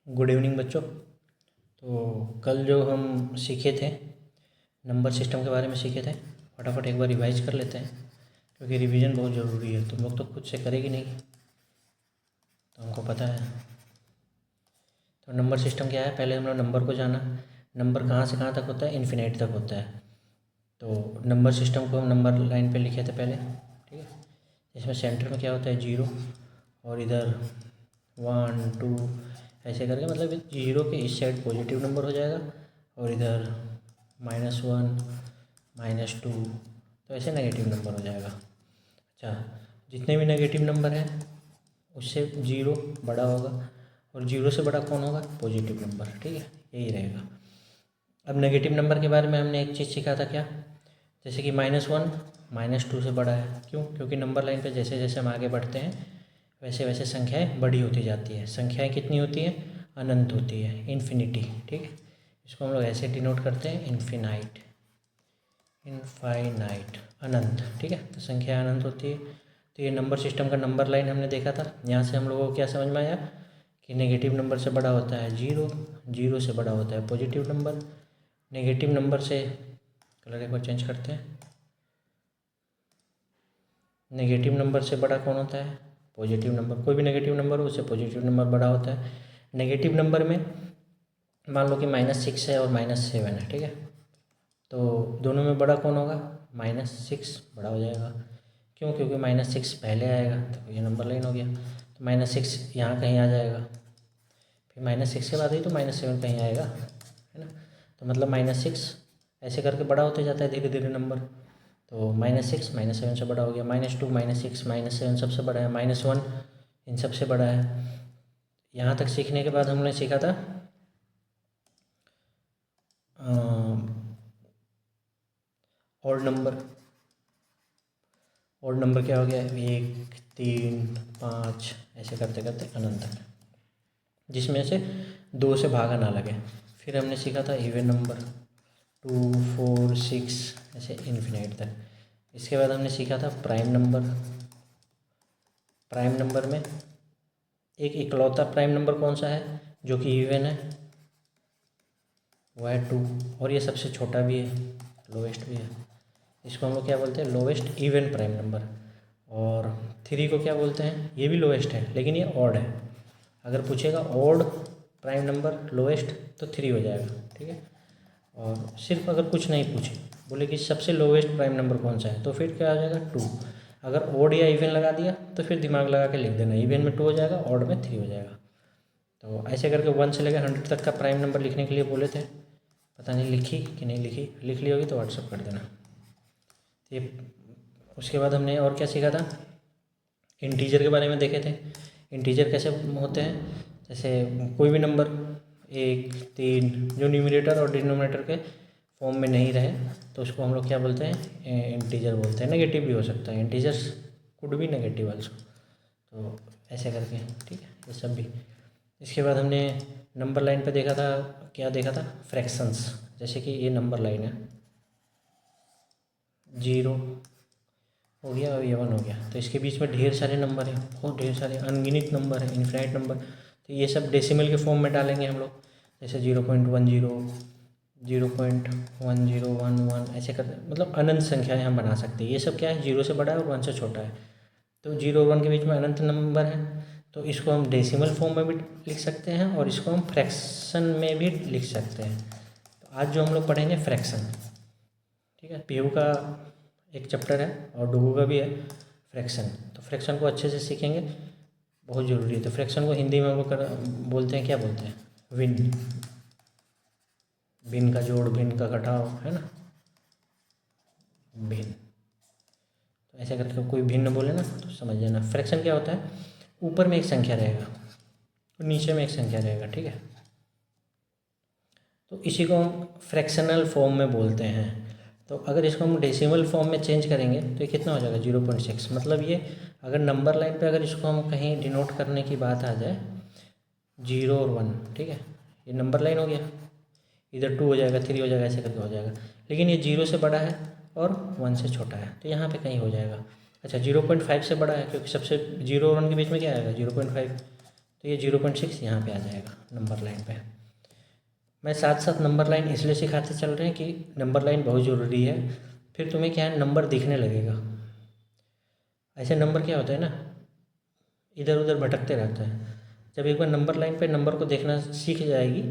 Good evening बच्चों। तो कल जो हम सीखे थे नंबर सिस्टम के बारे में सीखे थे, फटाफट एक बार रिवाइज कर लेते हैं क्योंकि रिवीजन बहुत ज़रूरी है। तुम लोग तो खुद से करेगी नहीं, तो हमको पता है। तो नंबर सिस्टम क्या है, पहले हम लोग नंबर को जाना। नंबर कहाँ से कहाँ तक होता है, इन्फिनिटी तक होता है। तो नंबर सिस्टम को हम नंबर लाइन पे लिखे थे पहले, ठीक है। इसमें सेंटर में क्या होता है, 0, और इधर 1 2 ऐसे करके, मतलब 0 के इस साइड पॉजिटिव नंबर हो जाएगा और इधर -1 -2, तो ऐसे नेगेटिव नंबर हो जाएगा। अच्छा, जितने भी नेगेटिव नंबर हैं उससे 0 बड़ा होगा, और 0 से बड़ा कौन होगा, पॉजिटिव नंबर, ठीक है, यही रहेगा। अब नेगेटिव नंबर के बारे में हमने एक चीज़ सीखा था, क्या, जैसे कि -1 -2 से बड़ा है। क्यों? क्योंकि नंबर लाइन पे जैसे जैसे हम आगे बढ़ते हैं वैसे वैसे संख्याएं बड़ी होती जाती है। संख्याएं कितनी होती हैं, अनंत होती है, इन्फिनिटी, ठीक है। इसको हम लोग ऐसे डिनोट करते हैं, इन्फिनाइट, इनफाइनाइट, अनंत, ठीक है। तो संख्या अनंत होती है। तो ये नंबर सिस्टम का नंबर लाइन हमने देखा था। यहाँ से हम लोगों को क्या समझ में आया कि नेगेटिव नंबर से बड़ा होता है 0, 0 से बड़ा होता है पॉजिटिव नंबर। नेगेटिव नंबर से, कलर एक बार चेंज करते हैं, नेगेटिव नंबर से बड़ा कौन होता है, पॉजिटिव नंबर। कोई भी नेगेटिव नंबर हो उससे पॉजिटिव नंबर बड़ा होता है। नेगेटिव नंबर में मान लो कि -6 है और -7 है, ठीक है। तो दोनों में बड़ा कौन होगा, -6 बड़ा हो जाएगा। क्यों? क्योंकि -6 पहले आएगा, तो ये नंबर लाइन हो गया। तो -6 यहाँ कहीं आ जाएगा, फिर -6 के बाद ही तो -7 कहीं आएगा, है ना। तो मतलब -6 ऐसे करके बड़ा होते जाता है धीरे धीरे नंबर। तो -6 -7 से बड़ा हो गया, -2 -6 -7 सबसे बड़ा है, -1 इन सबसे बड़ा है। यहाँ तक सीखने के बाद हमने सीखा था ऑड नंबर। ऑड नंबर क्या हो गया, 1 3 5 ऐसे करते करते अनंत तक, जिसमें से 2 से भागा ना लगे। फिर हमने सीखा था इवन नंबर, 2 4 6 ऐसे इन्फिनिट तक। इसके बाद हमने सीखा था प्राइम नंबर। प्राइम नंबर में एक इकलौता प्राइम नंबर कौन सा है जो कि इवन है, वो है 2, और ये सबसे छोटा भी है, लोवेस्ट भी है। इसको हम लोग क्या बोलते हैं, लोवेस्ट इवन प्राइम नंबर। और 3 को क्या बोलते हैं, ये भी लोवेस्ट है लेकिन ये ऑड है। अगर पूछेगा ऑड प्राइम नंबर लोवेस्ट तो 3 हो जाएगा, ठीक है। और सिर्फ अगर कुछ नहीं पूछे, बोले कि सबसे लोवेस्ट प्राइम नंबर कौन सा है, तो फिर क्या आ जाएगा, 2। अगर ऑड या इवन लगा दिया तो फिर दिमाग लगा के लिख देना, इवन में 2 हो जाएगा, ऑड में 3 हो जाएगा। तो ऐसे करके 1 से लेकर 100 तक का प्राइम नंबर लिखने के लिए बोले थे। पता नहीं लिखी कि नहीं लिखी, लिख ली होगी तो व्हाट्सअप कर देना। ये उसके बाद हमने और क्या सीखा था, इंटीजर के बारे में देखे थे। इंटीजर कैसे होते हैं, जैसे कोई भी नंबर 1 3 जो न्यूमरेटर और डिनोमिनेटर के फॉर्म में नहीं रहे तो उसको हम लोग क्या बोलते हैं, इंटीजर बोलते हैं। नेगेटिव भी हो सकता है, इंटीजर्स कुड भी नेगेटिव आल्सो। तो ऐसे करके, ठीक है, ये सब भी। इसके बाद हमने नंबर लाइन पे देखा था, क्या देखा था, फ्रैक्शंस। जैसे कि ये नंबर लाइन है, 0 हो गया और ये 1 हो गया, तो इसके बीच में ढेर सारे नंबर हैं, बहुत ढेर सारे अनगिनत नंबर हैं, इन्फिनाइट नंबर। तो ये सब डेसिमल के फॉर्म में डालेंगे हम लोग, जैसे 0.10 0.1011 ऐसे कर, मतलब अनंत संख्याएं हम बना सकते हैं। ये सब क्या है, 0 से बड़ा है और 1 से छोटा है। तो 0 और 1 के बीच में अनंत नंबर है, तो इसको हम डेसिमल फॉर्म में भी लिख सकते हैं और इसको हम फ्रैक्शन में भी लिख सकते हैं। तो आज जो हम लोग पढ़ेंगे फ्रैक्शन, ठीक है। पीयू का एक चैप्टर है और डुगू का भी है फ्रैक्शन। तो फ्रैक्शन को अच्छे से सीखेंगे, बहुत ज़रूरी है। तो फ्रैक्शन को हिंदी में हम लोग बोलते हैं, क्या बोलते हैं, भिन्न। भिन्न का जोड़, भिन्न का घटाव, है ना, भिन्न। तो ऐसे करके कोई भिन्न बोले ना तो समझ जाना। फ्रैक्शन क्या होता है, ऊपर में एक संख्या रहेगा और नीचे में एक संख्या रहेगा, ठीक है। तो इसी को हम फ्रैक्शनल फॉर्म में बोलते हैं। तो अगर इसको हम डेसिमल फॉर्म में चेंज करेंगे तो ये कितना हो जाएगा, 0.6। मतलब ये अगर नंबर लाइन पे अगर इसको हम कहीं डिनोट करने की बात आ जाए, 0 और 1, ठीक है, ये नंबर लाइन हो गया, इधर 2 हो जाएगा, 3 हो जाएगा, ऐसे करके हो जाएगा। लेकिन ये 0 से बड़ा है और 1 से छोटा है, तो यहाँ पे कहीं हो जाएगा। अच्छा, 0.5 से बड़ा है, क्योंकि सबसे 0 और 1 के बीच में क्या आएगा, 0.5। तो ये 0.6 यहाँ पे आ जाएगा नंबर लाइन पे। मैं साथ साथ नंबर लाइन इसलिए सिखाते चल रहे हैं कि नंबर लाइन बहुत ज़रूरी है, फिर तुम्हें क्या है नंबर दिखने लगेगा। ऐसे नंबर क्या होता है ना, इधर उधर भटकते रहता है। जब एक बार नंबर लाइन पे नंबर को देखना सीख जाएगी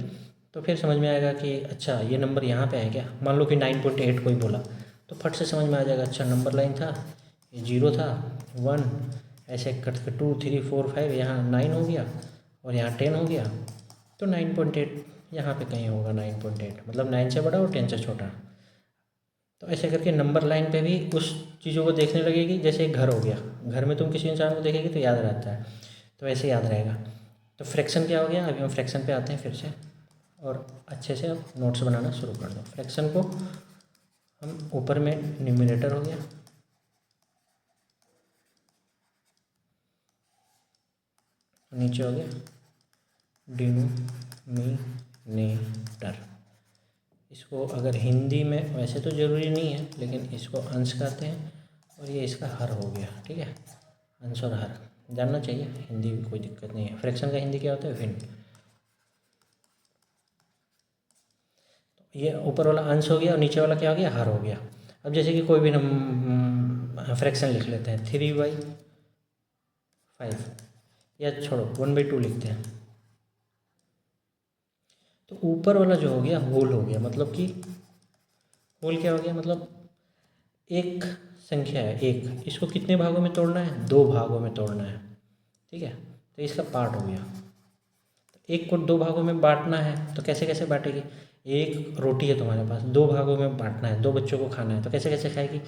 तो फिर समझ में आएगा कि अच्छा ये नंबर यहाँ पे है क्या। मान लो कि 9.8 कोई बोला तो फट से समझ में आ जाएगा, अच्छा नंबर लाइन था, ये 0 था, 1, ऐसे करके 2 3 4 5, यहाँ 9 हो गया और यहाँ 10 हो गया, तो 9.8 यहाँ पे कहीं होगा। 9.8 मतलब 9 से बड़ा और 10 से छोटा। तो ऐसे करके नंबर लाइन पे भी उस चीज़ों को देखने लगेगी। जैसे एक घर हो गया, घर में तुम किसी इंसान को देखेगी तो याद रहता है, तो ऐसे याद रहेगा। तो फ्रैक्शन क्या हो गया, अभी हम फ्रैक्शन पे आते हैं फिर से, और अच्छे से अब नोट्स बनाना शुरू कर दो। फ्रैक्शन को हम ऊपर में न्यूमरेटर हो गया, नीचे हो गया डिनोमिनेटर। इसको अगर हिंदी में, वैसे तो ज़रूरी नहीं है, लेकिन इसको अंश कहते हैं, और ये इसका हर हो गया। ठीक है, अंश और हर जानना चाहिए, हिंदी में कोई दिक्कत नहीं है। फ्रैक्शन का हिंदी क्या होता है, भिन्न। ये ऊपर वाला अंश हो गया और नीचे वाला क्या हो गया, हर हो गया। अब जैसे कि कोई भी हम फ्रैक्शन लिख लेते हैं, 3/5, या छोड़ो 1/2 लिखते हैं, तो ऊपर वाला जो हो गया होल हो गया। मतलब कि होल क्या हो गया, मतलब एक संख्या है, एक, इसको कितने भागों में तोड़ना है, 2 भागों में तोड़ना है। ठीक है, तो इसका पार्ट हो गया। एक को 2 भागों में बांटना है, तो कैसे कैसे बांटेगी। एक रोटी है तुम्हारे पास, 2 भागों में बांटना है, 2 बच्चों को खाना है, तो कैसे कैसे खाएगी,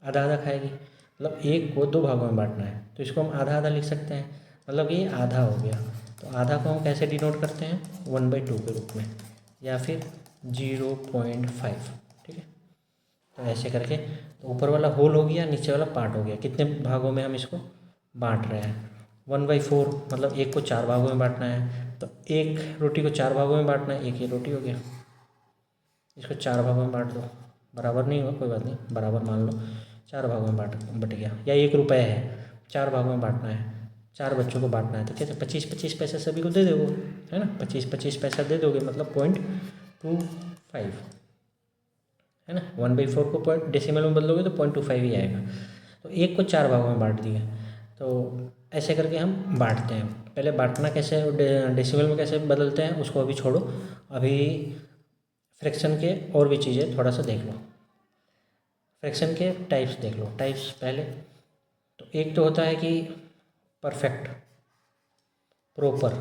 आधा आधा खाएगी। मतलब एक को 2 भागों में बांटना है, तो इसको हम आधा आधा लिख सकते हैं, मतलब ये आधा हो गया। तो आधा को हम कैसे डिनोट करते हैं, 1/2 के रूप में, या फिर 0.5। ठीक है, तो ऐसे करके, तो ऊपर वाला होल हो गया, नीचे वाला पार्ट हो गया। कितने भागों में हम इसको बांट रहे हैं, 1/4, मतलब एक को 4 भागों में बांटना है। तो एक रोटी को 4 भागों में बांटना है, एक ये रोटी हो गया, इसको 4 भागों में बांट दो। बराबर नहीं हुआ, कोई बात नहीं, बराबर मान लो, 4 भागों में बट गया। या 1 रुपये है, 4 भागों में बांटना है, 4 बच्चों को बांटना है, तो कैसे 25-25 पैसे सभी को दे दोगे, है ना। 25-25 पैसा दे दोगे, मतलब 0.25, है ना। 1/4 को पॉइंट डेसिमल में बदलोगे तो 0.25 ही आएगा। तो एक को 4 भागों में बांट दिया। तो ऐसे करके हम बांटते हैं। पहले बांटना कैसे, डेसिमल में कैसे बदलते हैं, उसको अभी छोड़ो। अभी फ्रैक्शन के और भी चीज़ें थोड़ा सा देख लो। फ्रैक्शन के टाइप्स देख लो। टाइप्स पहले तो एक तो होता है कि परफेक्ट, प्रॉपर,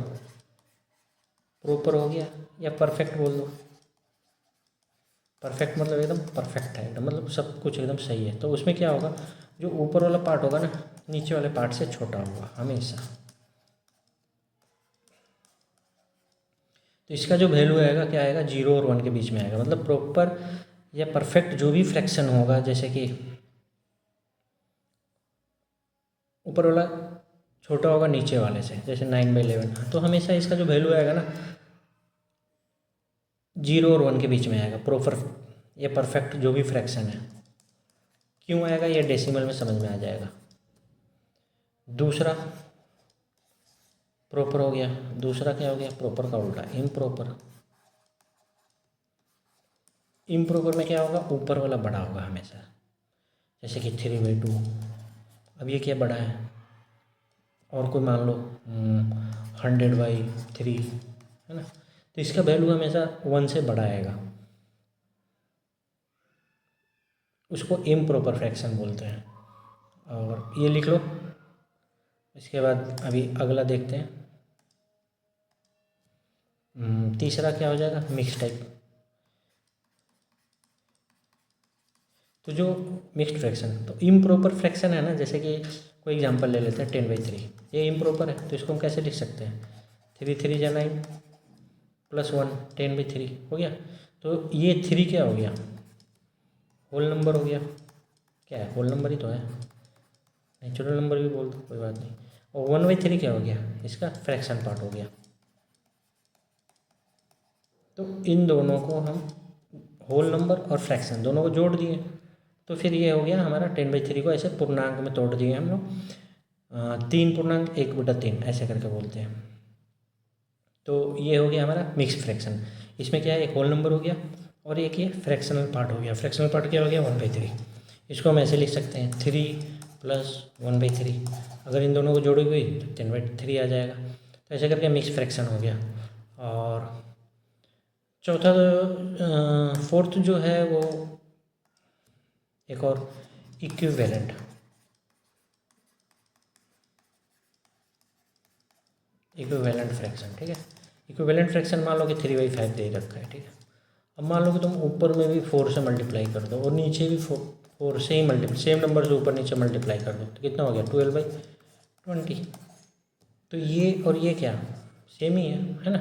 प्रॉपर हो गया, या परफेक्ट बोल दो। परफेक्ट मतलब एकदम परफेक्ट है, एकदम मतलब सब कुछ एकदम सही है। तो उसमें क्या होगा, जो ऊपर वाला पार्ट होगा ना, नीचे वाले पार्ट से छोटा होगा हमेशा। तो इसका जो वैल्यू आएगा क्या आएगा, 0 और 1 के बीच में आएगा। मतलब प्रॉपर या परफेक्ट जो भी फ्रैक्शन होगा, जैसे कि ऊपर वाला छोटा होगा नीचे वाले से, जैसे 9/11, तो हमेशा इसका जो वैल्यू आएगा ना, 0 और 1 के बीच में आएगा। प्रॉपर या परफेक्ट जो भी फ्रैक्शन है, क्यों आएगा ये डेसिमल में समझ में आ जाएगा। दूसरा प्रॉपर हो गया, दूसरा क्या हो गया, प्रॉपर का उल्टा इम्प्रॉपर। इम्प्रॉपर में क्या होगा, ऊपर वाला बड़ा होगा हमेशा, जैसे कि 3/2। अब ये क्या बड़ा है, और कोई मान लो 100/3, है ना। तो इसका वैल्यू हमेशा 1 से बड़ा आएगा। उसको इम्प्रॉपर फ्रैक्शन बोलते हैं। और ये लिख लो। इसके बाद अभी अगला देखते हैं। तीसरा क्या हो जाएगा, मिक्स टाइप। तो जो मिक्स्ड फ्रैक्शन, तो इम्प्रॉपर फ्रैक्शन है ना, जैसे कि कोई एग्जांपल ले लेते हैं 10/3, ये इम्प्रॉपर है, तो इसको हम कैसे लिख सकते हैं, 3 3 जा 9 + 1, 10/3 हो गया। तो ये 3 क्या हो गया, होल नंबर हो गया। क्या है, होल नंबर ही तो है, नेचुरल नंबर भी बोल दो, कोई बात नहीं। और 1/3 क्या हो गया, इसका फ्रैक्शन पार्ट हो गया। तो इन दोनों को हम, होल नंबर और फ्रैक्शन दोनों को जोड़ दिए, तो फिर ये हो गया हमारा 10/3 को ऐसे पूर्णांक में तोड़ दिए हम लोग। 3.1/3 ऐसे करके बोलते हैं। तो ये हो गया हमारा मिक्स फ्रैक्शन। इसमें क्या है, एक होल नंबर हो गया और एक ये फ्रैक्शनल पार्ट हो गया। फ्रैक्शनल पार्ट क्या हो गया, 1/3। इसको हम ऐसे लिख सकते हैं 3 + 1/3। अगर इन दोनों को जोड़ोगे तो 10/3 आ जाएगा। तो ऐसे करके मिक्स फ्रैक्शन हो गया। और चौथा फोर्थ जो है वो एक और इक्विवेलेंट फ्रैक्शन। ठीक है, इक्विवेलेंट फ्रैक्शन मान लो कि 3/5 दे रखा है। ठीक है, अब मान लो कि तुम ऊपर में भी 4 से मल्टीप्लाई कर दो और नीचे भी 4 से ही मल्टीप्लाई, सेम नंबर से ऊपर नीचे मल्टीप्लाई कर दो तो कितना हो गया, 12/20। तो ये और ये क्या सेम ही है ना,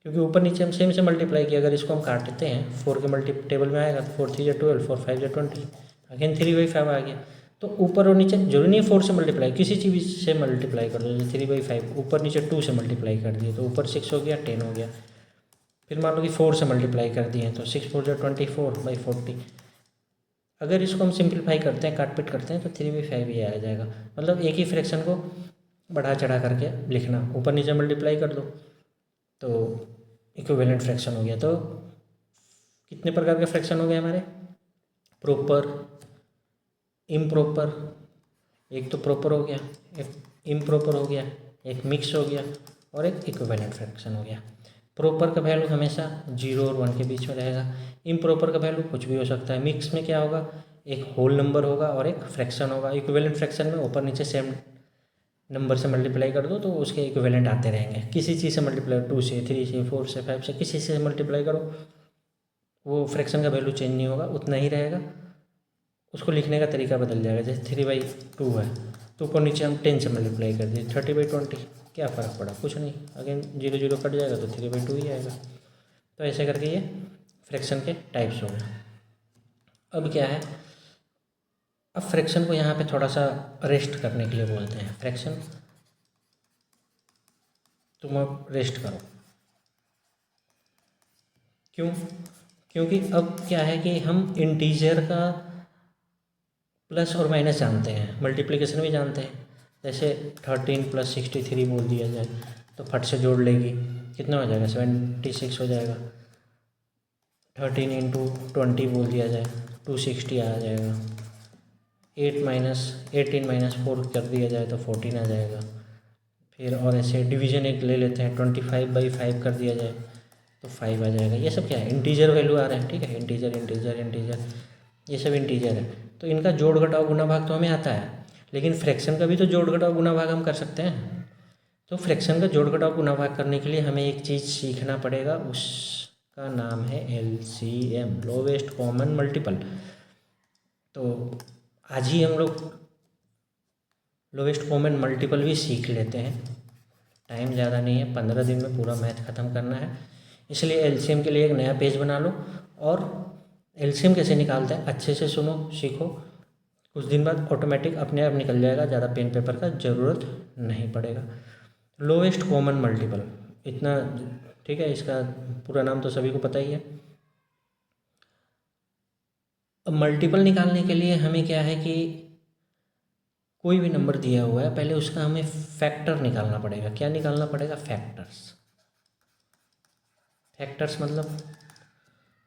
क्योंकि ऊपर नीचे हम सेम से मल्टीप्लाई किया। अगर इसको हम काटते हैं 4 के मल्टी टेबल में आएगा तो 4 × 3 = 12, 4 × 5 = 20, अगेन 3/5 आ गया। तो ऊपर और नीचे जरूरी नहीं है 4 से मल्टीप्लाई, किसी चीज़ से मल्टीप्लाई कर दो। जैसे 3/5 ऊपर नीचे 2 से मल्टीप्लाई कर दिए तो ऊपर 6 हो गया, 10 हो गया। फिर मान लो कि 4 से मल्टीप्लाई कर दिए तो 6 × 4 = 24/40। अगर इसको हम सिंप्लीफाई करते हैं, काट पीट करते हैं तो 3/5 ही आ जाएगा। मतलब एक ही फ्रैक्शन को बढ़ा चढ़ा करके लिखना, ऊपर नीचे मल्टीप्लाई कर दो तो इक्विवेलेंट फ्रैक्शन हो गया। तो कितने प्रकार के फ्रैक्शन हो गए हमारे, प्रॉपर, इम्प्रॉपर, एक तो प्रॉपर हो गया, एक इम्प्रॉपर हो गया, एक मिक्स हो गया और एक इक्विवेलेंट फ्रैक्शन हो गया। प्रॉपर का वैल्यू हमेशा 0 और 1 के बीच में रहेगा। इम्प्रॉपर का वैल्यू कुछ भी हो सकता है। मिक्स में क्या होगा, एक होल नंबर होगा और एक फ्रैक्शन होगा। इक्विवेलेंट फ्रैक्शन में ऊपर नीचे सेम नंबर से मल्टीप्लाई कर दो तो उसके इक्विवेलेंट आते रहेंगे। किसी चीज़ से मल्टीप्लाई, 2 से, 3 से, 4 से, 5 से, किसी से मल्टीप्लाई करो वो फ्रैक्शन का वैल्यू चेंज नहीं होगा, उतना ही रहेगा। उसको लिखने का तरीका बदल जाएगा। जैसे 3/2 है तो ऊपर नीचे हम 10 से मल्टीप्लाई कर दिए, 30/20, क्या फ़र्क पड़ा, कुछ नहीं। अगेन 0 0 कट जाएगा तो 3/2 ही आएगा। तो ऐसे करके ये फ्रैक्शन के टाइप्स हो गए। अब क्या है, अब फ्रैक्शन को यहाँ पे थोड़ा सा रेस्ट करने के लिए बोलते हैं। फ्रैक्शन तुम अब रेस्ट करो। क्यों, क्योंकि अब क्या है कि हम इंटीजर का प्लस और माइनस जानते हैं, मल्टीप्लिकेशन भी जानते हैं। जैसे 13 + 63 बोल दिया जाए तो फट से जोड़ लेगी, कितना हो जाएगा, 76 हो जाएगा। 13 × 20 बोल दिया जाए 260 आ जाएगा। 18 - 4 कर दिया जाए तो 14 आ जाएगा। फिर और ऐसे डिवीजन एक ले लेते हैं, 25/5 कर दिया जाए तो 5 आ जाएगा। ये सब क्या है, इंटीजर वैल्यू आ रहे हैं। ठीक है, इंटीजर इंटीजर इंटीजर, ये सब इंटीजर है। तो इनका जोड़ घटाव गुना भाग तो हमें आता है, लेकिन फ्रैक्शन का भी तो जोड़ घटाव गुना भाग हम कर सकते हैं। तो फ्रैक्शन का जोड़ घटाव गुना भाग करने के लिए हमें एक चीज़ सीखना पड़ेगा, उसका नाम है LCM, लोवेस्ट कॉमन मल्टीपल। तो आज ही हम लोग लोवेस्ट कॉमन मल्टीपल भी सीख लेते हैं। टाइम ज़्यादा नहीं है, 15 दिन में पूरा मैथ ख़त्म करना है। इसलिए LCM के लिए एक नया पेज बना लो और LCM कैसे निकालते हैं अच्छे से सुनो, सीखो। कुछ दिन बाद ऑटोमेटिक अपने आप निकल जाएगा, ज़्यादा पेन पेपर का ज़रूरत नहीं पड़ेगा। लोवेस्ट कॉमन मल्टीपल, इतना ठीक है। इसका पूरा नाम तो सभी को पता ही है। अब मल्टीपल निकालने के लिए हमें क्या है कि कोई भी नंबर दिया हुआ है, पहले उसका हमें फैक्टर निकालना पड़ेगा। क्या निकालना पड़ेगा, फैक्टर्स। फैक्टर्स मतलब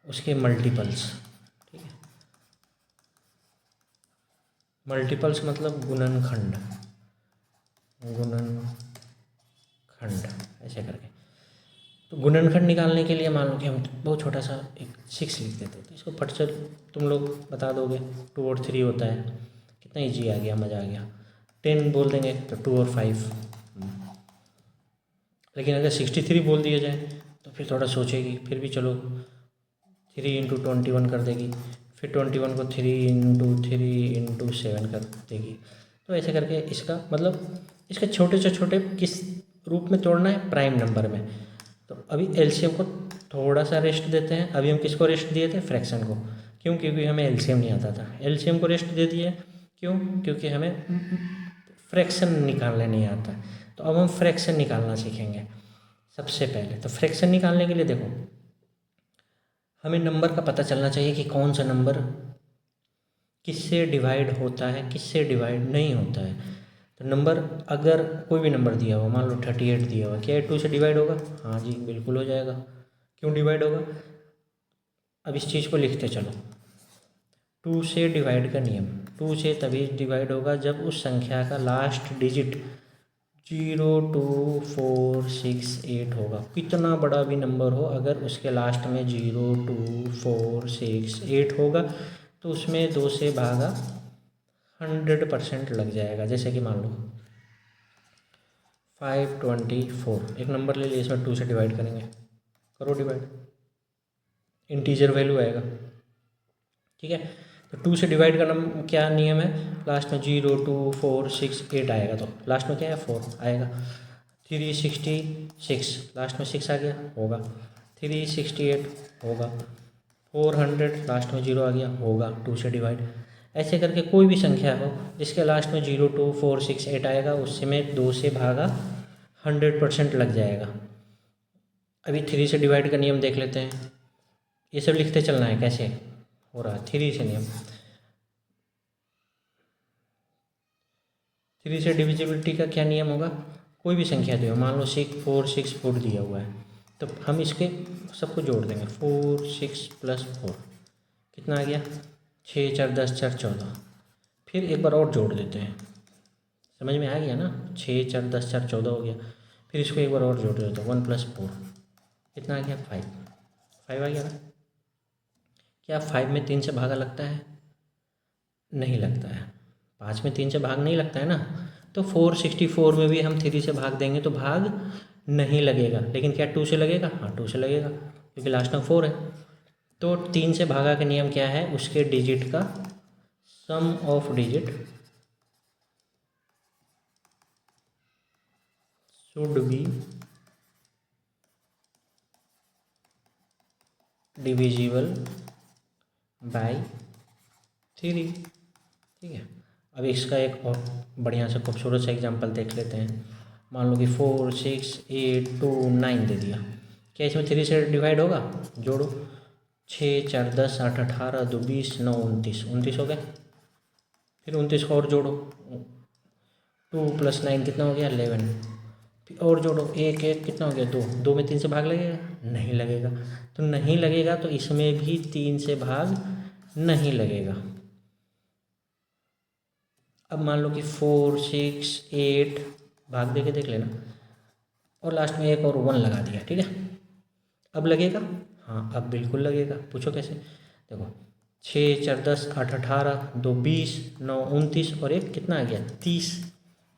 उसके मल्टीपल्स। ठीक है, मल्टीपल्स मतलब गुणनखंड, गुणनखंड ऐसे करके। तो गुणनखंड निकालने के लिए मान लो कि हम बहुत छोटा सा एक 6 लिख देते हैं तो इसको फट से तुम लोग बता दोगे। 2 और 3 होता है, कितना ईजी आ गया, मज़ा आ गया। 10 बोल देंगे तो 2 और 5। लेकिन अगर 63 बोल दिया जाए तो फिर थोड़ा सोचेगी, फिर भी चलो 3 × 21 कर देगी, फिर 21 को 3 × 3 × 7 कर देगी। तो ऐसे करके इसका मतलब इसके छोटे से छोटे किस रूप में तोड़ना है, प्राइम नंबर में। तो अभी LCM को थोड़ा सा रेस्ट देते हैं। अभी हम किसको रेस्ट दिए थे, फ्रैक्शन को। क्यों, क्योंकि हमें LCM नहीं आता था। LCM को रेस्ट दे दिए, क्यों, क्योंकि हमें फ्रैक्शन निकालने नहीं आता। तो अब हम फ्रैक्शन निकालना सीखेंगे सबसे पहले। तो फ्रैक्शन निकालने के लिए देखो, हमें नंबर का पता चलना चाहिए कि कौन सा नंबर किससे डिवाइड होता है, किससे डिवाइड नहीं होता है। तो नंबर अगर कोई भी नंबर दिया हुआ, मान लो 38 दिया हुआ, क्या 2 से डिवाइड होगा? हाँ जी बिल्कुल हो जाएगा। क्यों डिवाइड होगा? अब इस चीज़ को लिखते चलो। 2 से डिवाइड का नियम, 2 से तभी डिवाइड होगा जब उस संख्या का लास्ट डिजिट 0, 2, 4, 6, 8 होगा। कितना बड़ा भी नंबर हो, अगर उसके लास्ट में 0, 2, 4, 6, 8 होगा तो उसमें 2 से भागा 100% लग जाएगा। जैसे कि मान लो 524, एक नंबर ले लिया, इसमें 2 से डिवाइड करेंगे, करो डिवाइड, इंटीजर वैल्यू आएगा। ठीक है, तो 2 से डिवाइड का क्या नियम है? लास्ट में 0, 2, 4, 6, 8 आएगा, तो लास्ट में क्या है? 4 आएगा। 366, लास्ट में 6 आ गया, होगा। 368 होगा। 400, लास्ट में 0 आ गया, होगा। 2 से डिवाइड। ऐसे करके कोई भी संख्या हो जिसके लास्ट में 0, 2, 4, 6, 8 आएगा, उसमें 2 से भागा 100% लग जाएगा। अभी 3 से डिवाइड का नियम देख लेते हैं। ये सब लिखते चलना है कैसे हो रहा है। 3 से नियम, 3 से डिविजिबिलिटी का क्या नियम होगा? कोई भी संख्या दो, मान लो 4 दिया हुआ है, तो हम इसके सबको जोड़ देंगे। 4 6 + 4 कितना आ गया? 6 4 10 4 14। फिर एक बार और जोड़ देते हैं, समझ में आ गया ना? 6 4 10 4 14 हो गया। फिर इसको एक बार और जोड़ देते हैं, 1 + 4 कितना आ गया? 5 आ गया ना? क्या 5 में 3 से भागा लगता है? नहीं लगता है। 5 में 3 से भाग नहीं लगता है ना, तो 464 में भी हम 3 से भाग देंगे तो भाग नहीं लगेगा। लेकिन क्या 2 से लगेगा? हाँ 2 से लगेगा, क्योंकि लास्ट में 4 है। तो 3 से भागा का नियम क्या है? उसके डिजिट का sum of digit should be divisible by 3। ठीक है, अब इसका एक और बढ़िया सा खूबसूरत सा एग्जांपल देख लेते हैं। मान लो कि 4 6 8 2 9 दे दिया, क्या इसमें 3 से डिवाइड होगा? जोड़ो, 6 4 10 8 18 2 20 9 29, 29 हो गया। फिर 29 को और जोड़ो, 2 + 9 कितना हो गया? 11। फिर और जोड़ो, 1 1 कितना हो गया? 2। 2 में 3 से भाग लगेगा? नहीं लगेगा। तो नहीं लगेगा, तो इसमें भी 3 से भाग नहीं लगेगा। अब मान लो कि 4 6 8 भाग दे के देख लेना, और लास्ट में एक और 1 लगा दिया। ठीक है, अब लगेगा? हाँ अब बिल्कुल लगेगा। पूछो कैसे? देखो, 6 4 10 8 18 2 20 9 29 और एक कितना आ गया? 30।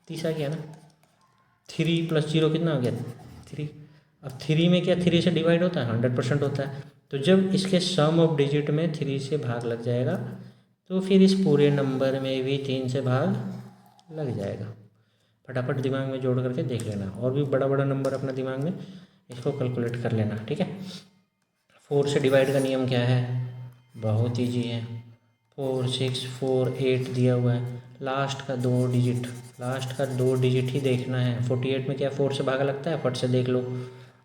30 आ गया ना? 3 + 0 कितना आ गया? 3। अब 3 में क्या 3 से डिवाइड होता है? 100% होता है। तो जब इसके सम ऑफ डिजिट में 3 से भाग लग जाएगा, तो फिर इस पूरे नंबर में भी 3 से भाग लग जाएगा। फटाफट दिमाग में जोड़ करके देख लेना, और भी बड़ा बड़ा नंबर अपना दिमाग में इसको कैलकुलेट कर लेना। ठीक है, 4 से डिवाइड का नियम क्या है? बहुत ईजी है। 4 6 4 8 दिया हुआ है, लास्ट का 2 डिजिट ही देखना है। 48 में क्या 4 से भागा लगता है? फट से देख लो,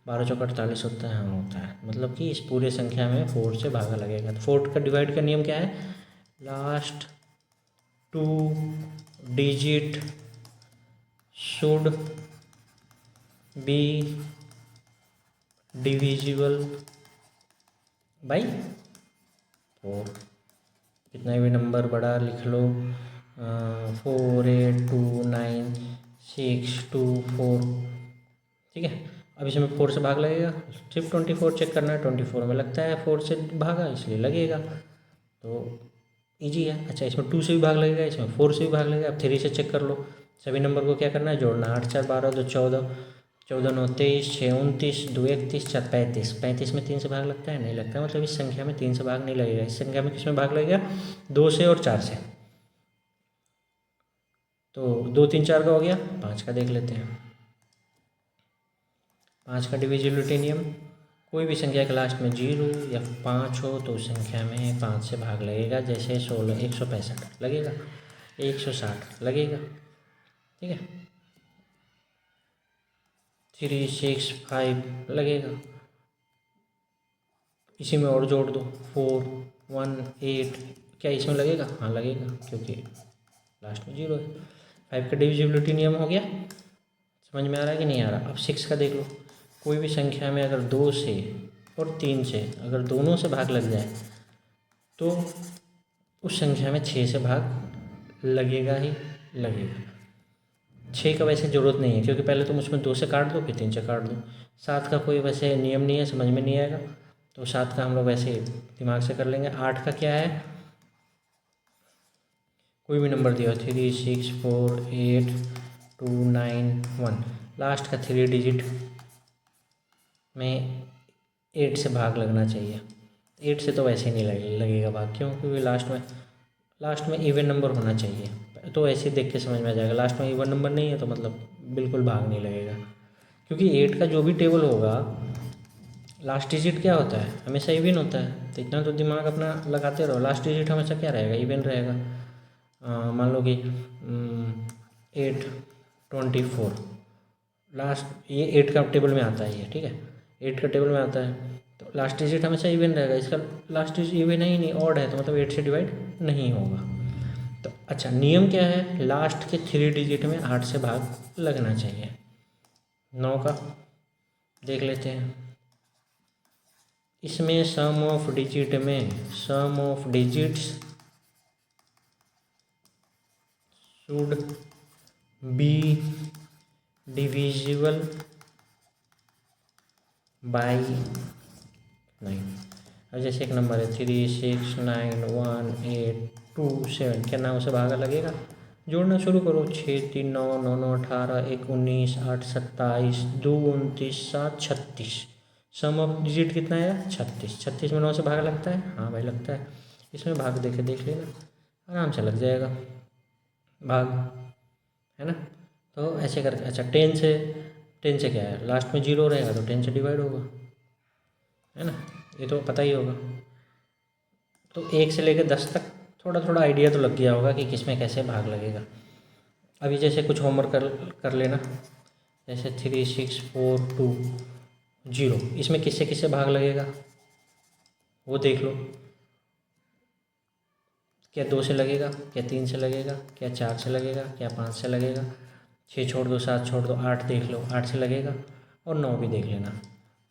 12 चौक 48 होता है। हाँ होता है, मतलब कि इस पूरे संख्या में 4 से भागा लगेगा। तो 4 का डिवाइड का नियम क्या है? Last 2 digit should be divisible by 4। कितना भी नंबर बड़ा लिख लो, 4 8 2 9 6 2 4। ठीक है, अब इसमें 4 से भाग लगेगा, सिर्फ 24 चेक करना है। 24 में लगता है 4 से भागा, इसलिए लगेगा। तो ईजी है। अच्छा, इसमें 2 से भी भाग लगेगा, इसमें 4 से भी भाग लगेगा। अब 3 से चेक कर लो। सभी नंबर को क्या करना है? जोड़ना। 8 4 12 2 14, 14 9 23, 6 29, 2 31, 4 35। 35 में 3 से भाग लगता है? नहीं लगता है, मतलब इस संख्या में 3 से भाग नहीं लगेगा। इस संख्या में किसमें भाग लगेगा? 2 से और 4 से। तो 2 3 4 का हो गया, 5 का देख लेते हैं। 5 का डिविजिबिलिटी नियम, कोई भी संख्या के लास्ट में 0 या 5 हो तो उस संख्या में 5 से भाग लगेगा। जैसे 16 165 लगेगा, 160 लगेगा। ठीक है, 3 6 5 लगेगा। इसी में और जोड़ दो, 4 1 8, क्या इसमें लगेगा? हाँ लगेगा, क्योंकि लास्ट में 0 है। 5 का डिविजिबिलिटी नियम हो गया, समझ में आ रहा है कि नहीं आ रहा। अब 6 का देख लो, कोई भी संख्या में अगर 2 से और 3 से अगर दोनों से भाग लग जाए तो उस संख्या में 6 से भाग लगेगा ही लगेगा। 6 का वैसे ज़रूरत नहीं है, क्योंकि पहले तुम उसमें 2 से काट दो फिर 3 से काट दो। 7 का कोई वैसे नियम नहीं है, समझ में नहीं आएगा, तो 7 का हम लोग वैसे दिमाग से कर लेंगे। 8 का क्या है, कोई भी नंबर दिया 3, 6, 4, 8, 2, 9, 1, लास्ट का 3 डिजिट में 8 से भाग लगना चाहिए। 8 से तो वैसे ही नहीं लगेगा भाग, क्यों, क्योंकि लास्ट में इवन नंबर होना चाहिए, तो ऐसे देख के समझ में आ जाएगा। लास्ट में इवन नंबर नहीं है तो मतलब बिल्कुल भाग नहीं लगेगा, क्योंकि 8 का जो भी टेबल होगा लास्ट डिजिट क्या होता है, हमेशा इवन होता है। तो इतना तो दिमाग अपना लगाते रहो, लास्ट डिजिट हमेशा क्या रहेगा, इवन रहेगा। मान लो कि 824 लास्ट, ये 8 का टेबल में आता है ये, ठीक है, 8 का टेबल में आता है, तो लास्ट डिजिट हमेशा इवन रहेगा। इसका लास्ट डिजिट इवन है ही नहीं, ऑड है, तो मतलब 8 से डिवाइड नहीं होगा। तो अच्छा, नियम क्या है, लास्ट के 3 डिजिट में 8 से भाग लगना चाहिए। 9 का देख लेते हैं, इसमें sum of digits should be divisible by 9। अब जैसे एक नंबर है 3, 6, 9, 1, 8, 2, 7, क्या 9 से भागा लगेगा, जोड़ना शुरू करो। 6, 3, 9, 9, 9, 18, 1, 19, 8, 27, 2, 29, 7, 36। सम ऑफ डिजिट कितना है, 36। 36 में 9 से भागा लगता है, हाँ भाई लगता है। इसमें भाग देख लेना, आराम से लग जाएगा भाग, है ना। तो ऐसे करके, अच्छा 10 से क्या है, लास्ट में 0 रहेगा तो 10 से डिवाइड होगा, है ना, ये तो पता ही होगा। तो 1 से लेकर 10 तक थोड़ा थोड़ा आइडिया तो लग गया होगा कि किस में कैसे भाग लगेगा। अभी जैसे कुछ होमवर्क कर लेना, जैसे 3, 6, 4, 2, 0, इसमें किससे किससे भाग लगेगा वो देख लो। क्या 2 से लगेगा, क्या 3 से लगेगा, क्या 4 से लगेगा, क्या 5 से लगेगा, 6 छोड़ दो, 7 छोड़ दो, 8 देख लो, 8 से लगेगा, और 9 भी देख लेना,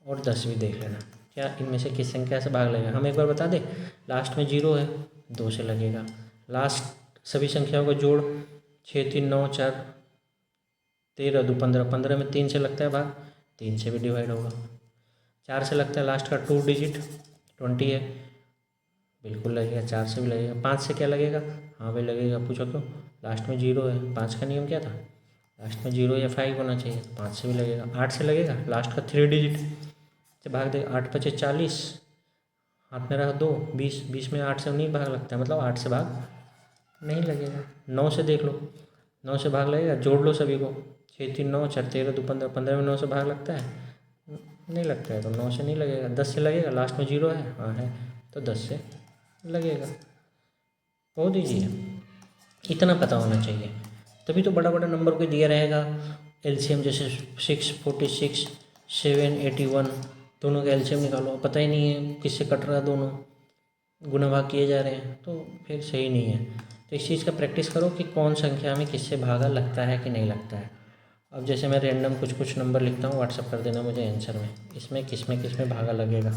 और 10 भी देख लेना, क्या इनमें से किस संख्या से भाग लगेगा। हम एक बार बता दें, लास्ट में 0 है, 2 से लगेगा। लास्ट सभी संख्याओं का जोड़ 6, 3, 9, 4, 13, 2, 15, 15 में 3 से लगता है भाग, 3 से भी डिवाइड होगा। 4 से लगता है लास्ट का 2 डिजिट 20 है, बिल्कुल लगेगा, 4 से भी लगेगा। 5 से क्या लगेगा, हाँ भाई लगेगा, पूछो क्यों, लास्ट में 0 है। 5 का नियम क्या था, लास्ट में 0 या 5 होना चाहिए, 5 से भी लगेगा। 8 से लगेगा, लास्ट का 3 डिजिट से भाग दे, 8 × 5 = 40, हाथ में रहा 2, 20, 20 में 8 से नहीं भाग लगता है, मतलब 8 से भाग नहीं लगेगा। 9 से देख लो, 9 से भाग लगेगा, जोड़ लो सभी को, 6, 3, 9, 4, 13, 2, 15, 15 में 9 से भाग लगता है, नहीं लगता है, तो 9 से नहीं लगेगा। 10 से लगेगा, लास्ट में 0 है, हाँ है, तो 10 से लगेगा। बहुत ईजी है, इतना पता होना चाहिए, तभी तो बड़ा बड़ा नंबर कोई दिया रहेगा। एलसीएम जैसे 6, 46, 7, 81, दोनों का एलसीएम निकालो, पता ही नहीं है किससे कट रहा है, दोनों गुना भाग किए जा रहे हैं, तो फिर सही नहीं है। तो इस चीज़ का प्रैक्टिस करो कि कौन संख्या में किससे भागा लगता है कि नहीं लगता है। अब जैसे मैं रैंडम कुछ नंबर लिखता हूँ, व्हाट्सअप कर देना मुझे आंसर में, इसमें किस में भागा लगेगा।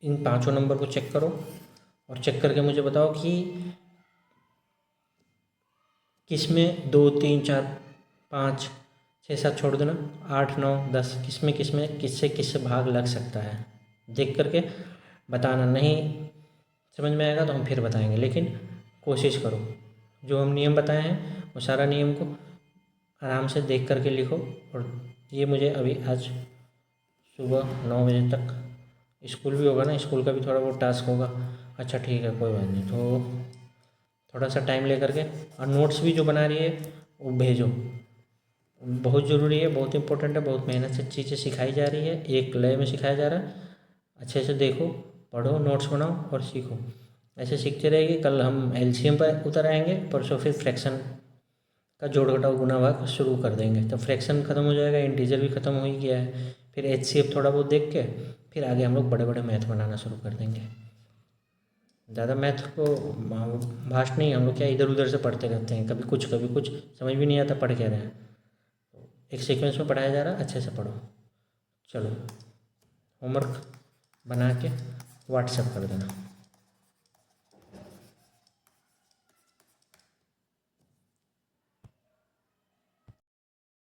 इन 5 नंबर को चेक करो और चेक करके मुझे बताओ कि किस में 2, 3, 4, 5, 6, 7 छोड़ देना, 8, 9, 10 किस में किससे भाग लग सकता है, देख करके बताना। नहीं समझ में आएगा तो हम फिर बताएंगे, लेकिन कोशिश करो, जो हम नियम बताए हैं वो सारा नियम को आराम से देख करके लिखो। और ये मुझे अभी आज सुबह 9 बजे तक स्कूल भी होगा ना, स्कूल का भी थोड़ा बहुत टास्क होगा। अच्छा ठीक है, कोई बात नहीं, तो थोड़ा सा टाइम ले करके, और नोट्स भी जो बना रही है वो भेजो, बहुत ज़रूरी है, बहुत इंपॉर्टेंट है, बहुत मेहनत से चीज़ें सिखाई जा रही है, एक लय में सिखाया जा रहा है। अच्छे से देखो, पढ़ो, नोट्स बनाओ और सीखो। ऐसे सीखते रहेंगे। कल हम एलसीएम पर उतर आएंगे, परसों फिर फ्रैक्शन का जोड़ घटाव गुणा भाग शुरू कर देंगे। तो फ्रैक्शन खत्म हो जाएगा, इंटीजर भी खत्म हो ही गया है। फिर एचसीएफ थोड़ा बहुत देख के फिर आगे हम लोग बड़े बड़े मैथ बनाना शुरू कर देंगे। ज़्यादा मैथ को भास्ट नहीं, हम लोग क्या इधर उधर से पढ़ते रहते हैं, कभी कुछ समझ भी नहीं आता पढ़ क्या रहे हैं। एक सीक्वेंस में पढ़ाया जा रहा है, अच्छे से पढ़ो। चलो होमवर्क बना के व्हाट्सएप कर देना।